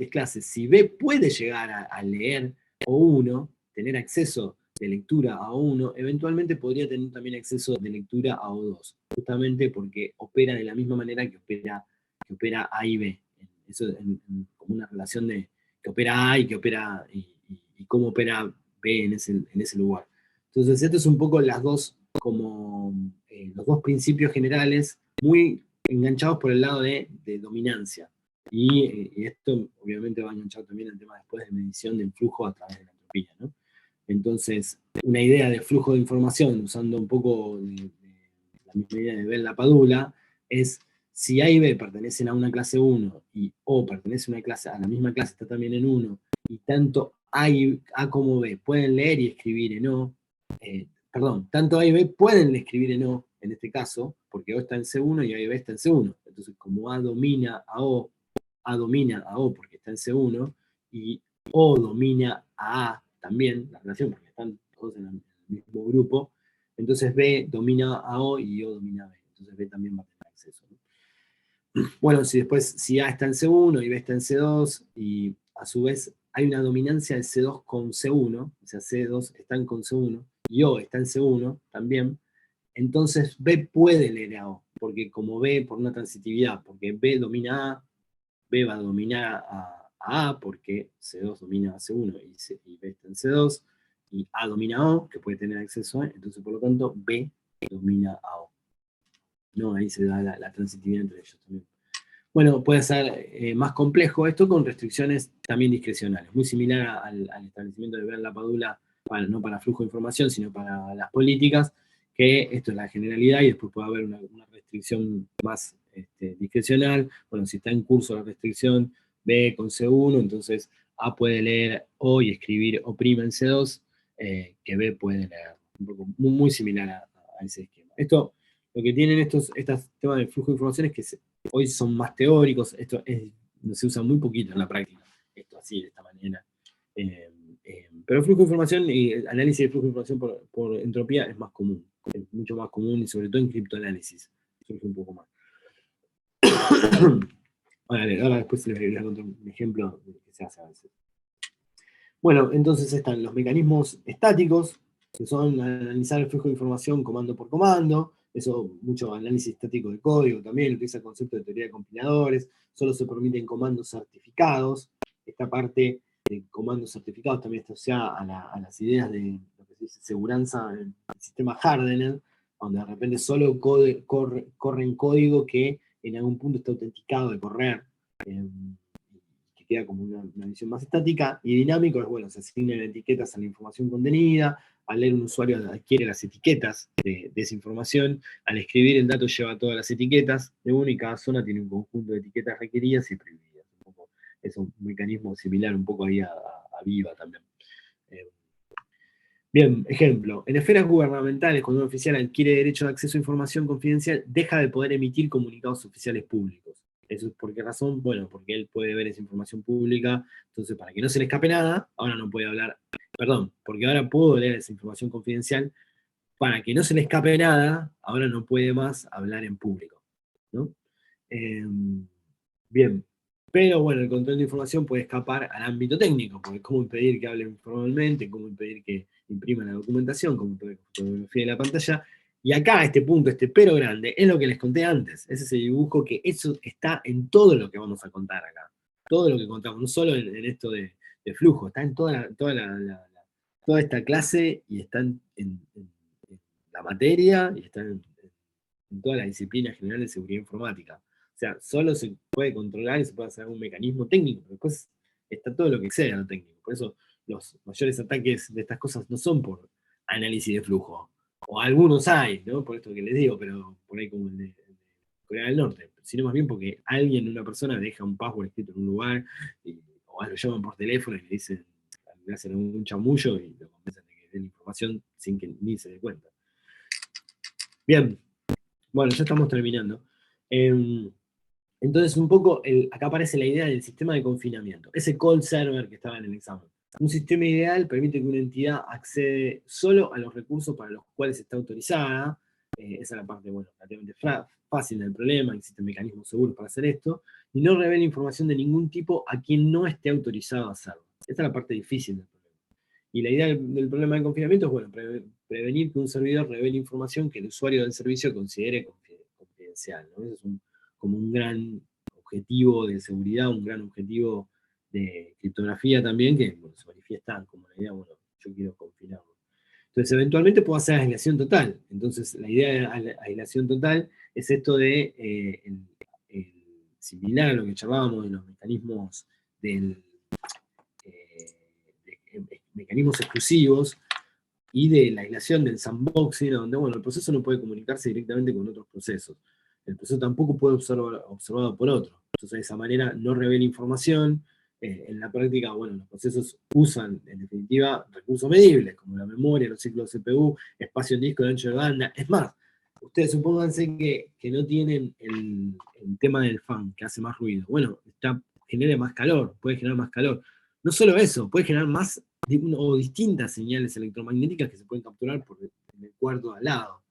clases, si B puede llegar a leer O1, tener acceso de lectura a O1, eventualmente podría tener también acceso de lectura a O2, justamente porque opera de la misma manera que opera A y B. Eso es como una relación de que opera A y que opera y cómo opera B en ese lugar. Entonces, esto es un poco los dos principios generales muy enganchados por el lado de dominancia. Y esto obviamente va a enganchar también el tema después de medición del flujo a través de la entropía, ¿no? Entonces, una idea de flujo de información, usando un poco la misma idea de Bell-LaPadula, es si A y B pertenecen a una clase 1 y O pertenece a la misma clase, está también en 1, y tanto A como B pueden leer y escribir en O, tanto A y B pueden escribir en O, en este caso, porque O está en C1 y A y B está en C1. Entonces, como A domina a O porque está en C1, y O domina a A también, la relación, porque están todos en el mismo grupo, entonces B domina a O y O domina a B. Entonces B también va a tener acceso, ¿no? Bueno, si A está en C1 y B está en C2, y a su vez hay una dominancia de C2 con C1, o sea, C2 están con C1, y O está en C1 también, entonces B puede leer a O, porque como B, por una transitividad, porque B domina A, B va a dominar a porque C2 domina a C1 y B está en C2, y A domina a O, que puede tener acceso a E, entonces por lo tanto B domina a O. No, ahí se da la transitividad entre ellos también. Bueno, puede ser más complejo esto con restricciones también discrecionales, muy similar al establecimiento de Bell-LaPadula, no para flujo de información, sino para las políticas, que esto es la generalidad y después puede haber una restricción más discrecional. Bueno, si está en curso la restricción B con C1, entonces A puede leer O y escribir O' en C2, que B puede leer. Un poco, muy similar a ese esquema. Esto, lo que tienen estos temas de flujo de información es que hoy son más teóricos, esto se usa muy poquito en la práctica, esto así, de esta manera. Pero flujo de información y análisis de flujo de información por entropía es más común, es mucho más común, y sobre todo en criptoanálisis surge un poco más. Ahora después les voy a contar un ejemplo de lo que se hace a veces. Bueno, entonces están los mecanismos estáticos, que son analizar el flujo de información comando por comando. Eso, mucho análisis estático de código también, utiliza el concepto de teoría de compiladores. Solo se permiten comandos certificados. Esta parte de comandos certificados también está asociada a las ideas de lo que se dice seguranza en el sistema Hardener, donde de repente solo corren código que en algún punto está autenticado de correr. Que queda como una visión más estática. Y dinámico es, bueno, se asignan etiquetas a la información contenida. Al leer un usuario adquiere las etiquetas de esa información. Al escribir el dato lleva todas las etiquetas de uno, y cada zona tiene un conjunto de etiquetas requeridas y prohibidas. Es un mecanismo similar un poco ahí a Viva también. Bien, ejemplo. En esferas gubernamentales, cuando un oficial adquiere derecho de acceso a información confidencial, deja de poder emitir comunicados oficiales públicos. ¿Eso es por qué razón? Bueno, porque él puede ver esa información pública, entonces para que no se le escape nada, ahora no puede hablar, perdón, porque ahora puedo leer esa información confidencial, para que no se le escape nada, ahora no puede más hablar en público, ¿no? Bien, pero bueno, el control de información puede escapar al ámbito técnico, porque cómo impedir que hablen formalmente, cómo impedir que impriman la documentación, cómo impedir que fotografía de la pantalla. Y acá, este punto, este pero grande, es lo que les conté antes. Es ese dibujo que eso está en todo lo que vamos a contar acá. Todo lo que contamos, no solo en esto de flujo, está en toda esta clase, y está en la materia, y está en toda la disciplina general de seguridad informática. O sea, solo se puede controlar y se puede hacer algún mecanismo técnico, pero después está todo lo que excede a lo técnico. Por eso los mayores ataques de estas cosas no son por análisis de flujo. O algunos hay, ¿no? Por esto que les digo, pero por ahí como el de Corea del Norte. Sino más bien porque alguien, una persona, deja un password escrito en un lugar, o lo llaman por teléfono y le hacen un chamullo y lo convencen de que den información sin que ni se dé cuenta. Bien, bueno, ya estamos terminando. Entonces, un poco, acá aparece la idea del sistema de confinamiento. Ese call server que estaba en el examen. Un sistema ideal permite que una entidad accede solo a los recursos para los cuales está autorizada. Esa es la parte, bueno, relativamente fácil del problema. Existen mecanismos seguros para hacer esto. Y no revela información de ningún tipo a quien no esté autorizado a hacerlo. Esta es la parte difícil del problema. Y la idea del problema de confinamiento es, bueno, prevenir que un servidor revele información que el usuario del servicio considere confidencial, ¿no? Eso es como un gran objetivo de seguridad, un gran objetivo de criptografía también, que bueno, se manifiesta como la idea, bueno, yo quiero confinarlo. Entonces, eventualmente puedo hacer aislación total. Entonces, la idea de aislación total es esto de, similar a lo que charlábamos de los mecanismos mecanismos exclusivos y de la aislación del sandboxing, donde bueno, el proceso no puede comunicarse directamente con otros procesos. El proceso tampoco puede ser observado por otro. Entonces, de esa manera no revela información. En la práctica, bueno, los procesos usan, en definitiva, recursos medibles, como la memoria, los ciclos de CPU, espacio en disco de ancho de banda. Es más, ustedes supónganse que no tienen el tema del fan, que hace más ruido. Bueno, genera más calor, puede generar más calor. No solo eso, puede generar más o distintas señales electromagnéticas que se pueden capturar en el cuarto de al lado.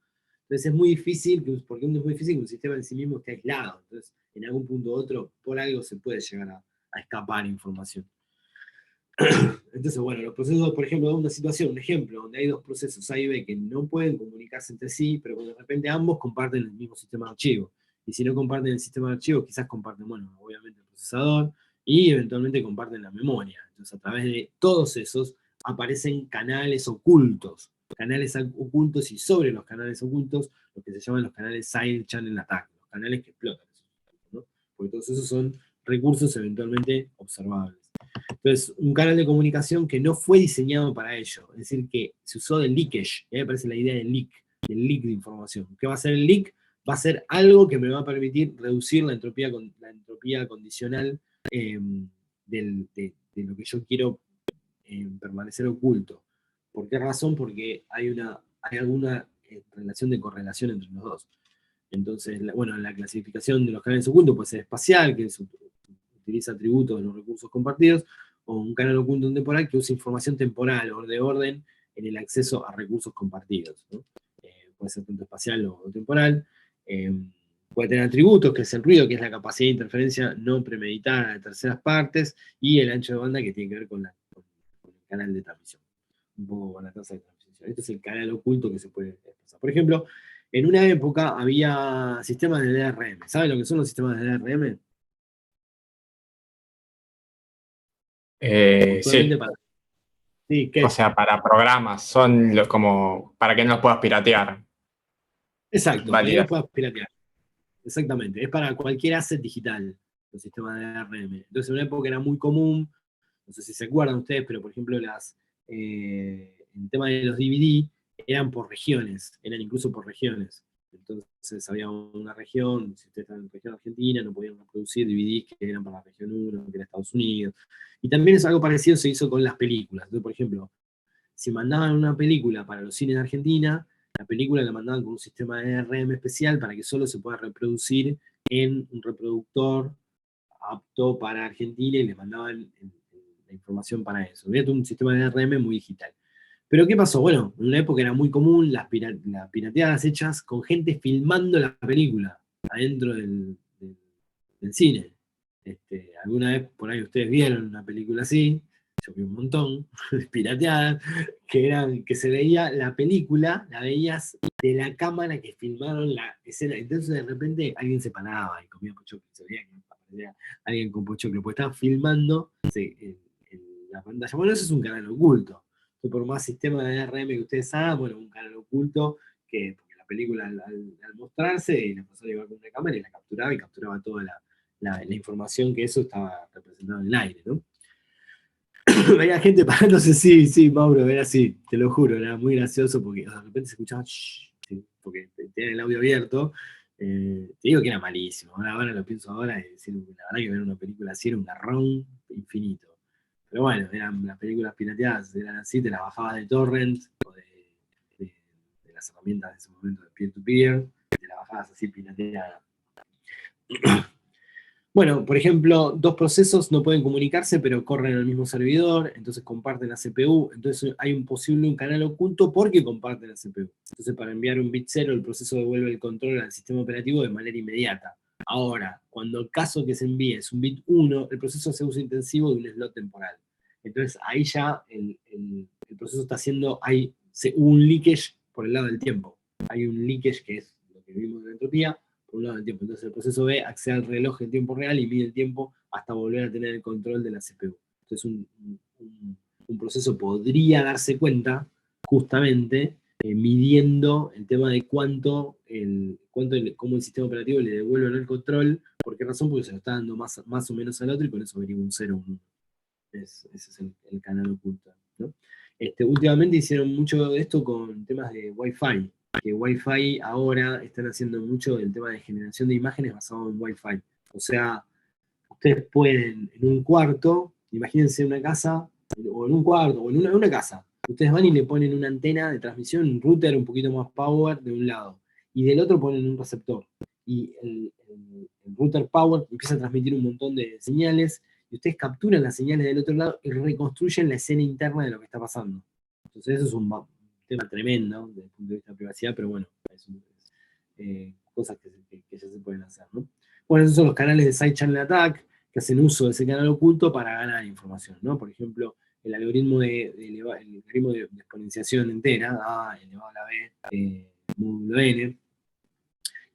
Entonces es muy difícil, porque es muy difícil que un sistema en sí mismo esté aislado. Entonces, en algún punto u otro, por algo se puede llegar a escapar información. Entonces, bueno, los procesos, por ejemplo, de una situación, un ejemplo, donde hay dos procesos A y B que no pueden comunicarse entre sí, pero de repente ambos comparten el mismo sistema de archivo. Y si no comparten el sistema de archivo, quizás comparten, bueno, obviamente el procesador, y eventualmente comparten la memoria. Entonces, a través de todos esos aparecen canales ocultos. Y sobre los canales ocultos, lo que se llaman los canales side channel attack, los canales que explotan, ¿no? Porque todos esos son recursos eventualmente observables. Entonces, un canal de comunicación que no fue diseñado para ello, es decir, que se usó del leakage, y ahí aparece la idea del leak de información. ¿Qué va a ser el leak? va a ser algo que me va a permitir reducir la entropía condicional de lo que yo quiero permanecer oculto. ¿Por qué razón? Porque hay alguna relación de correlación entre los dos. Entonces, la clasificación de los canales ocultos puede ser espacial, que utiliza atributos de los recursos compartidos, o un canal oculto temporal que usa información temporal o de orden en el acceso a recursos compartidos, ¿no? Puede ser tanto espacial o temporal. Puede tener atributos, que es el ruido, que es la capacidad de interferencia no premeditada de terceras partes, y el ancho de banda, que tiene que ver con el canal de transmisión, un poco con la tasa de transmisión. Este es el canal oculto que se puede expresar. Por ejemplo, en una época había sistemas de DRM. ¿Saben lo que son los sistemas de DRM? Sí. Sí, ¿qué O es? sea, para programas, son como para que no los puedas piratear. Exacto, para que no Válidas. puedas piratear. Exactamente, es para cualquier asset digital, los sistemas de DRM. Entonces, en una época era muy común, no sé si se acuerdan ustedes, pero por ejemplo, el tema de los DVD eran por regiones, eran incluso por regiones. Entonces, había una región, si ustedes están en la región argentina, no podían reproducir DVDs que eran para la región 1, que era Estados Unidos. Y también es algo parecido se hizo con las películas. Entonces, por ejemplo, si mandaban una película para los cines de Argentina, la película la mandaban con un sistema de DRM especial para que solo se pueda reproducir en un reproductor apto para Argentina y les mandaban la información para eso. Había un sistema de DRM muy digital. Pero ¿qué pasó? Bueno, en una época era muy común las pirateadas hechas con gente filmando la película adentro del cine. Alguna vez por ahí ustedes vieron una película así, yo vi un montón, pirateadas, que se veía la película, la veías de la cámara que filmaron la escena. Entonces de repente alguien se paraba y comía pochoclo, se veía que aparecía alguien con pochoclo, porque estaban filmando en la pantalla. Bueno, eso es un canal oculto. Entonces, por más sistema de DRM que ustedes hagan, bueno, un canal oculto porque la película al mostrarse, y la persona iba con una cámara y la capturaba y capturaba toda la información que eso estaba representado en el aire, ¿no? Veía gente parándose, sí, Mauro, era así, te lo juro, era muy gracioso porque de repente se escuchaba shh, sí, porque tenían el audio abierto. Te digo que era malísimo, ahora lo pienso ahora y decir, la verdad que ver una película así era un garrón infinito. Pero bueno, eran las películas pirateadas, eran así, te las bajabas de torrent o de las herramientas de ese momento de peer-to-peer, te las bajabas así pirateadas. Bueno, por ejemplo, dos procesos no pueden comunicarse, pero corren en el mismo servidor, entonces comparten la CPU, entonces hay un canal oculto porque comparten la CPU. Entonces, para enviar un bit 0, el proceso devuelve el control al sistema operativo de manera inmediata. Ahora, cuando el caso que se envíe es un bit 1, el proceso hace uso intensivo de un slot temporal. Entonces, ahí ya el proceso está haciendo, hubo un leakage por el lado del tiempo. Hay un leakage que es lo que vimos en la entropía, por un lado del tiempo. Entonces el proceso B accede al reloj en tiempo real y mide el tiempo hasta volver a tener el control de la CPU. Entonces un proceso podría darse cuenta justamente midiendo el tema de cómo el sistema operativo le devuelve el control. ¿Por qué razón? Porque se lo está dando más o menos al otro y con eso averigua un 0 o un 1. Ese es el canal oculto, ¿no? Últimamente hicieron mucho de esto con temas de Wi-Fi, que Wi-Fi ahora están haciendo mucho el tema de generación de imágenes basado en Wi-Fi. O sea, ustedes pueden en un cuarto, imagínense una casa, o en un cuarto, o en una casa, ustedes van y le ponen una antena de transmisión, un router un poquito más power de un lado, y del otro ponen un receptor. Y el router power empieza a transmitir un montón de señales, y ustedes capturan las señales del otro lado y reconstruyen la escena interna de lo que está pasando. Entonces eso es un tema tremendo desde el punto de vista de privacidad, pero bueno, cosas que ya se pueden hacer, ¿no? Bueno, esos son los canales de Side Channel Attack, que hacen uso de ese canal oculto para ganar información, ¿no? Por ejemplo, el algoritmo de exponenciación entera, A elevado a la B, módulo N,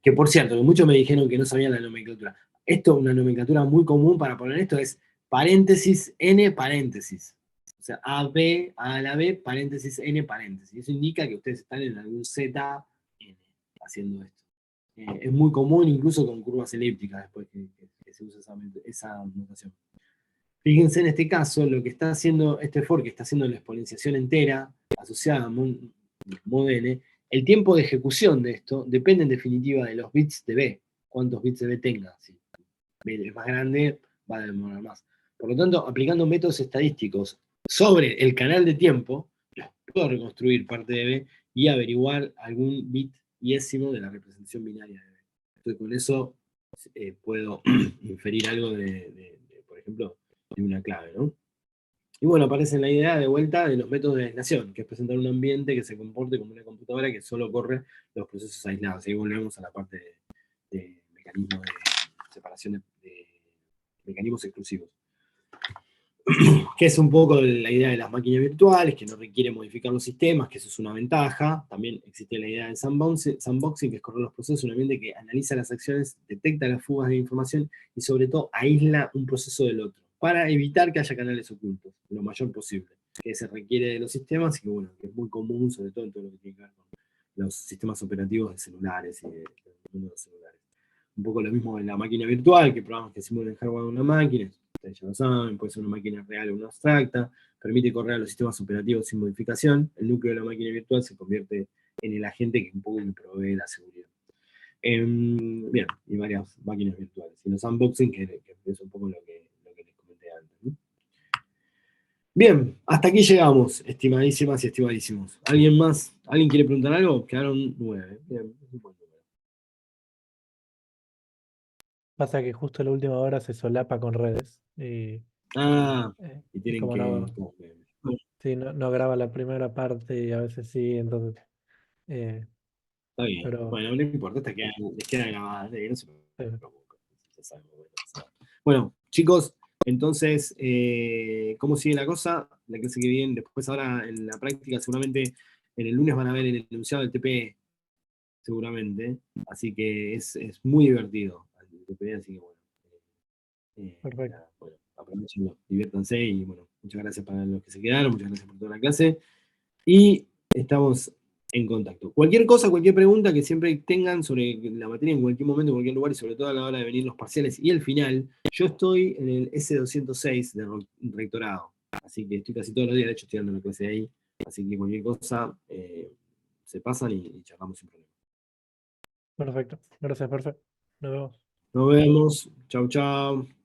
que por cierto, que muchos me dijeron que no sabían la nomenclatura. Esto, una nomenclatura muy común para poner esto es paréntesis N paréntesis. O sea, AB, A a la B, paréntesis N paréntesis. Eso indica que ustedes están en algún Z N haciendo esto. Es muy común incluso con curvas elípticas después que se usa esa notación. Fíjense en este caso, lo que está haciendo este fork, que está haciendo la exponenciación entera asociada a mod N, El tiempo de ejecución de esto depende en definitiva de los bits de B, cuántos bits de B tenga. Si B es más grande, va a demorar más. Por lo tanto, aplicando métodos estadísticos sobre el canal de tiempo, puedo reconstruir parte de B y averiguar algún bit iésimo de la representación binaria de B. Entonces, con eso puedo inferir algo por ejemplo, de una clave, ¿no? Y bueno, aparece la idea de vuelta de los métodos de aislación, que es presentar un ambiente que se comporte como una computadora que solo corre los procesos aislados. Ahí volvemos a la parte de mecanismos de separación de mecanismos exclusivos. Que es un poco la idea de las máquinas virtuales, que no requiere modificar los sistemas, que eso es una ventaja. También existe la idea del sandboxing, que es correr los procesos, un ambiente que analiza las acciones, detecta las fugas de información y sobre todo aísla un proceso del otro, para evitar que haya canales ocultos, lo mayor posible, que se requiere de los sistemas y que, bueno, que es muy común, sobre todo en todo lo que tiene que ver con los sistemas operativos de celulares y del mundo de los celulares. Un poco lo mismo en la máquina virtual, que programas que simulan el hardware de una máquina, ustedes ya lo saben, puede ser una máquina real o una abstracta, permite correr a los sistemas operativos sin modificación, el núcleo de la máquina virtual se convierte en el agente que un poco le provee la seguridad. Bien, y varias máquinas virtuales. Y los unboxing, que es un poco lo que les comenté antes, ¿no? Bien, hasta aquí llegamos, estimadísimas y estimadísimos. ¿Alguien más? ¿Alguien quiere preguntar algo? Quedaron 9. Bien, es un buen número. Pasa que justo la última hora se solapa con redes. Ah, y Y tienen como que... no, sí, no graba la primera parte y a veces sí, entonces. Está bien. Pero Bueno, no importa, les queda grabada, no se sí, preocupen. Ya saben cómo es. Bueno, chicos, entonces, ¿cómo sigue la cosa? La clase que viene, después ahora en la práctica, seguramente en el lunes van a ver el enunciado del TP, seguramente. Así que es muy divertido el TP, así que bueno. perfecto. Nada, bueno, aprovechenlo, diviértanse y bueno, muchas gracias para los que se quedaron, muchas gracias por toda la clase. Y estamos en contacto. Cualquier cosa, cualquier pregunta que siempre tengan sobre la materia en cualquier momento, en cualquier lugar, y sobre todo a la hora de venir los parciales y el final, yo estoy en el S206 de rectorado. Así que estoy casi todos los días, de hecho estoy dando la clase ahí. Así que cualquier cosa se pasan y charlamos sin problema. Perfecto. Gracias, perfecto. Nos vemos. Nos vemos. Chau, chau.